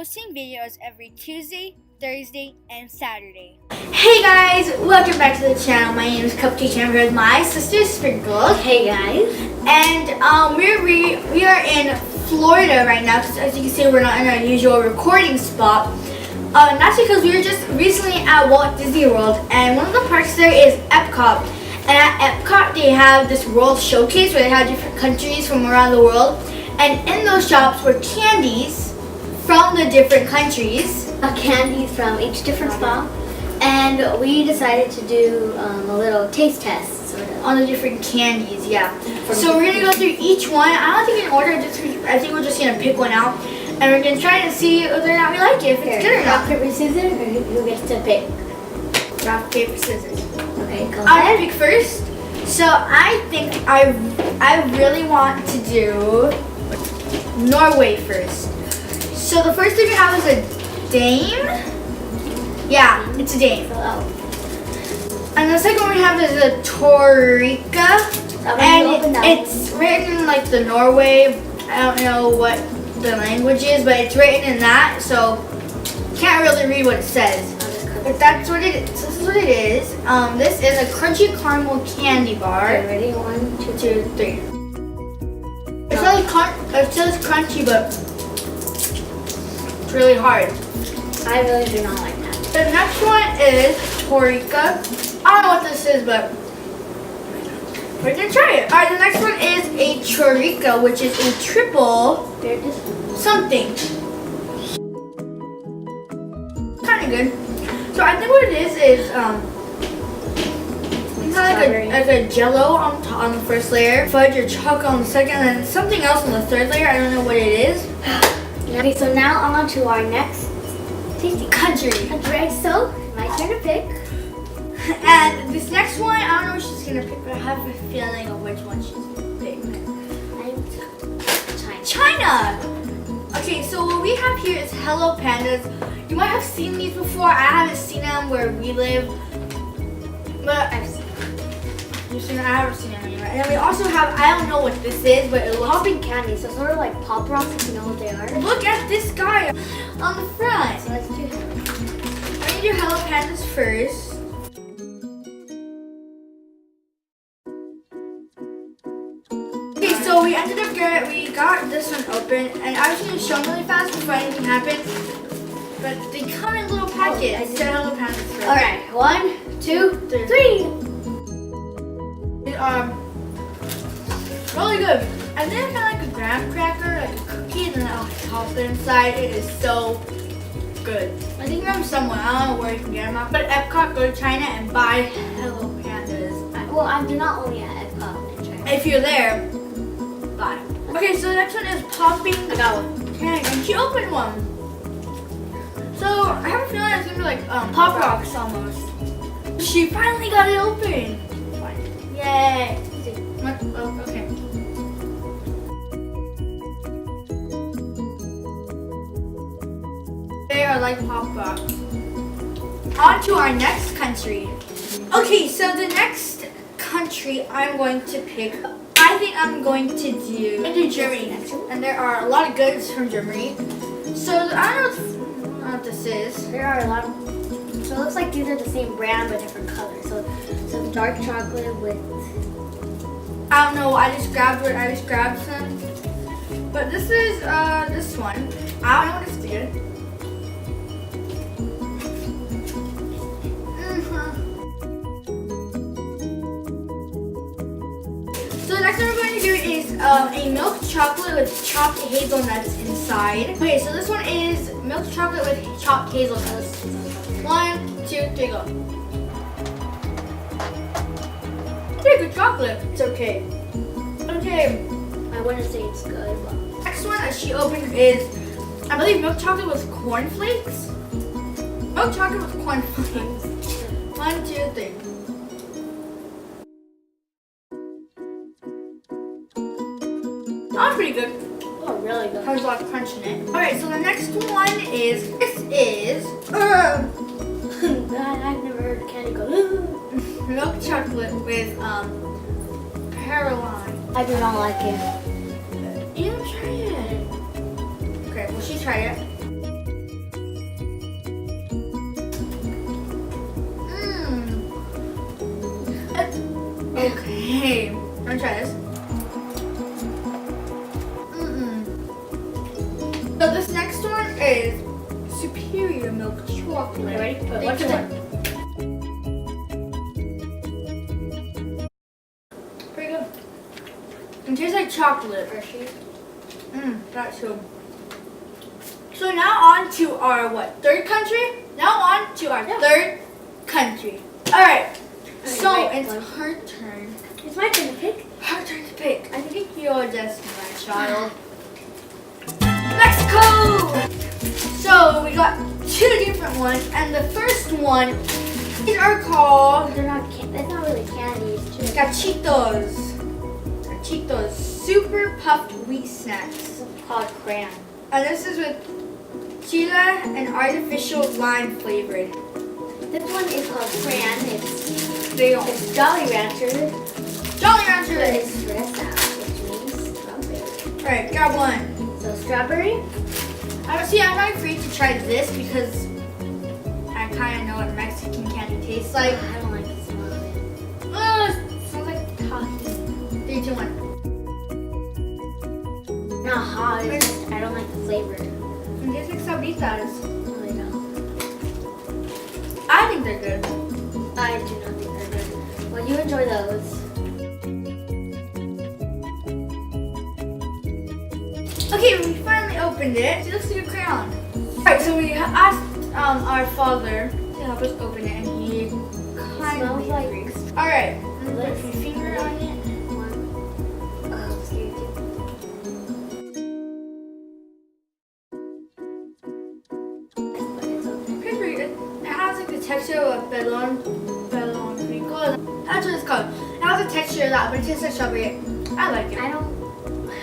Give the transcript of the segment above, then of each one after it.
posting videos every Tuesday, Thursday, and Saturday. Hey guys, welcome back to the channel. My name is Cupcake and I'm here with my sister Sprinkles. Hey guys. And we are in Florida right now because as you can see we're not in our usual recording spot. That's because we were just recently at Walt Disney World and one of the parks there is Epcot. And at Epcot they have this world showcase where they have different countries from around the world. And in those shops were candies from the different countries. Candies from each different spot. And we decided to do a little taste test sort of. On the different candies, yeah. So we're gonna go through each one. I don't think in order, I think we're just gonna pick one out. And we're gonna try to see whether or not we like it, if it's good or not. Rock, paper, scissors, or who gets to pick? Rock, paper, scissors. Okay, go I'm ahead. gonna pick first. So I think I really want to do Norway first. So the first thing we have is a dame. Yeah, it's a dame. Oh. And the second one we have is a Torika. And it's written in like the Norway. I don't know what the language is, but it's written in that, so can't really read what it says. But that's what it is. This is what it is. This is a crunchy caramel candy bar. Okay, ready? 1, 2, 3. It says crunchy, but it's really hard. I really do not like that. The next one is Torika. I don't know what this is, but we're gonna try it. Alright, the next one is a Chorica, which is a triple something. Kind of good. So I think what it is it's like a jello on the first layer, fudge or chocolate on the second, and then something else on the third layer. I don't know what it is. Okay, so now on to our next tasty country. So, my turn to pick. And this next one, I don't know what she's gonna pick, but I have a feeling of which one she's gonna pick. China! Okay, so what we have here is Hello Pandas. You might have seen these before. I haven't seen them where we live, but I've seen them. You've seen them? I haven't seen them anywhere. And then we also have, I don't know what this is, but it looks Popping candy, so sort of like Pop Rocks if you know what they are. Look at this guy on the front. So let's do him. I'm gonna do Hello Pandas first. Okay, so we ended up we got this one open, and I was gonna show them really fast before anything happened. But they come in little packets. I said Hello Pandas first. Alright, 1, 2, 3. Really good. And then kind of like a graham cracker, like a cookie, and then I'll toss it inside. It is so good. I think I'm somewhere. I don't know where you can get them at. But at Epcot, go to China and buy Hello Pandas. Well, I do not only at Epcot in China. If you're there, buy. Okay, so the next one is popping. I got one. Okay, and she opened one. So I have a feeling it's gonna be like Pop Rocks almost. She finally got it open. Yay! Oh, okay. They are like Pop Rocks. On to our next country. Okay, so the next country I'm going to pick, I think I'm going to do Germany. And there are a lot of goods from Germany. So I don't know what this is. There are a lot of, so it looks like these are the same brand but different colors. So the dark chocolate with, I don't know, I just grabbed some. But this is this one. I don't know what it's doing. So the next one we're going to do is a milk chocolate with chopped hazelnuts inside. Okay, so this one is milk chocolate with chopped hazelnuts. 1, 2, 3, go. Pretty good chocolate. It's okay. Okay. I wouldn't say it's good, but. Next one that she opened is, I believe, milk chocolate with cornflakes. Milk chocolate with cornflakes. 1, 2, 3. That was pretty good. Oh, really good. Has a lot of crunch in it. Alright, so the next one is, I've never heard candy go. milk chocolate with Caroline. I do not like it. You don't try it. Okay, well she tried it. Okay, I'm gonna try this. So this next one is superior milk chocolate. Ready? Put What's one. Pretty good. It tastes like chocolate. Hershey's. That's so. So now on to our third country? Now on to our third country. Alright. So wait, it's one. her turn. It's my turn to pick. Her turn to pick. I think you're just my child. Mexico! So we got two different ones, and the first one is are called They're not. That's not really candy. It's just Cachitos. Cachitos, super puffed wheat snacks. called crayon. And this is with chile and artificial lime flavored. This one is called crayon. It's Jolly Rancher. Jolly But Rancher. it's stressed out, which means strawberry. Alright, got one. So strawberry. I'm not afraid to try this because I kind of know what Mexican candy tastes like. I don't like the smell of it. It smells like coffee. 3, 2, 1. Not hot. It's just, I don't like the flavor. It tastes like sabritas. No, I don't. I think they're good. I do not think they're good. Well, you enjoy those. Okay, we finally opened it. It looks like a crayon. Alright, so we asked our father to help us open it, and he kindly Smells like- agrees. Alright, put Let's- your finger on it. One. Oh, scary too. But it's open. It has like the texture of belon frico. That's what it's called. It has the texture of that, but it tastes like strawberry. I like it. I don't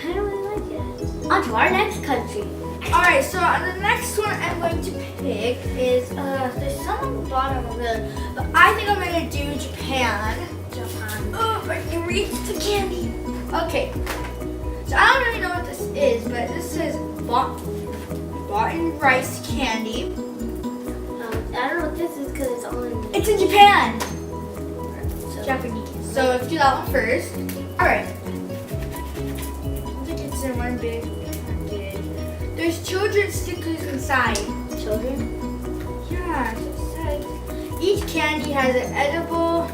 really like it. On to our next country. Alright, so the next one I'm going to pick is, there's some on the bottom of it, but I think I'm going to do Japan. Oh, if I can reach the candy. Okay, so I don't really know what this is, but this is Botan rice candy. I don't know what this is because it's all in. It's in Japan. So, Japanese. So let's do that one first. Alright. I think it's in one big package. There's children's stickers inside. children. Yeah, so it says each candy has an edible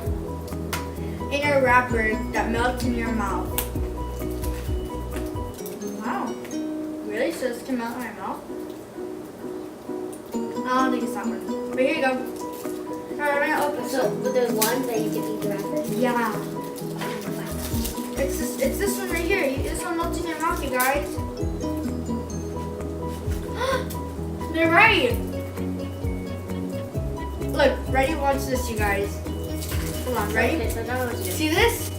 inner wrapper that melts in your mouth. Wow. Really? So this can melt in my mouth? I don't think it's that one. But here you go. Alright, I'm gonna open So, but there's one that you can eat the wrapper. Yeah. It's this one right here. This one melts in your mouth, you guys. They're right. Look, ready? Watch this, you guys. Hold on, ready? Okay, so now what you do? See this?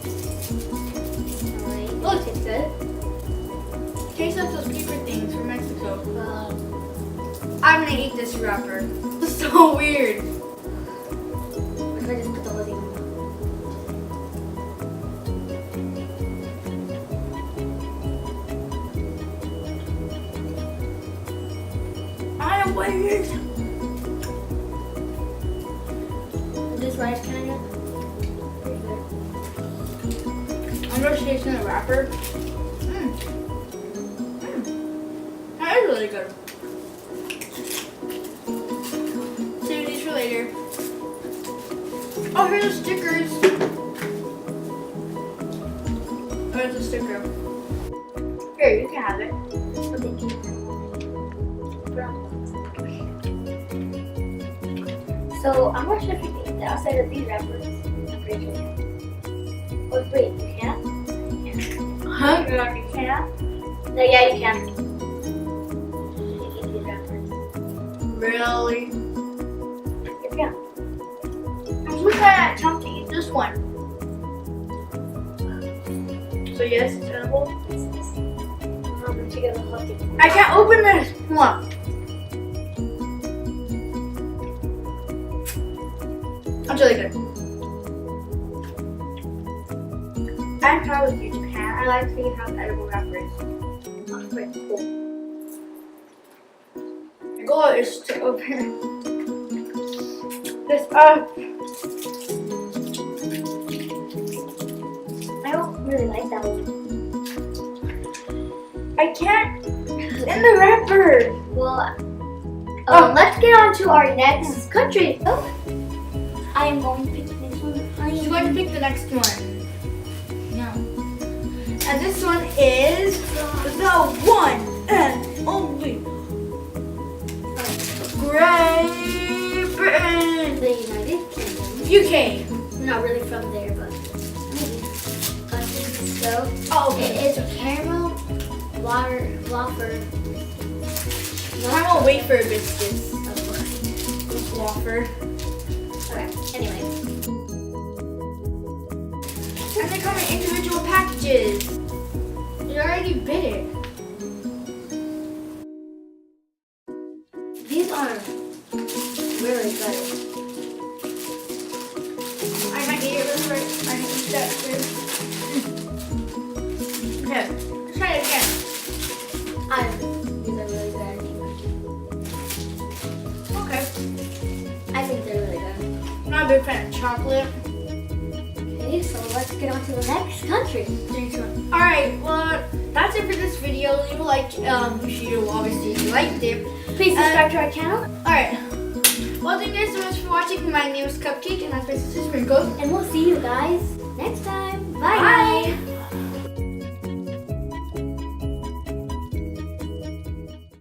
Alright, Look. it's good. Taste up those paper things from Mexico. Well, I'm gonna eat this wrapper. This is so weird. what if I just put the whole thing in my mouth? I am weird. This rice kind of pretty good. I'm gonna taste the wrapper. That is really good. Save these for later. Oh, here's the stickers. There's a sticker. Here, you can have it. Oh, thank you. So I'm not sure if you can eat the outside of these wrappers. I'm pretty sure you can. Oh wait, you can't? Huh? You can't? No, yeah, you can. You can eat these wrappers. Really? You can. I'm kind of tough to eat this one. So yes, it's edible. Together healthy. I can't open this. Come on. That's really good. I'm proud of you, Japan. I like that you have edible wrappers. That's pretty cool. The goal is to open this up. really like that one. I can't. It's in the wrapper. Well, let's get on to our next country. Oh, I am going to pick the next one. She's going to pick the next one. Yeah. And this one is the one and only Great Britain. The United Kingdom. UK. I'm not really from there, but maybe. So, Oh, okay. it is caramel wafer. Caramel wafer biscuits. Of course. Wafer. Okay. Anyway. And they come in individual packages. You already bit it. These are really good. I might eat it really right. I can eat that too. Okay, let's try it again. These are really good. Okay. I think they're really good. I'm not a big fan of chocolate. Okay, so let's get on to the next country. Alright, well, that's it for this video. Leave a like if you obviously liked it. Please subscribe to our channel, Alright. Well, thank you guys so much for watching. My name is Cupcake and that's my sister Sprinkles. and we'll see you guys next time.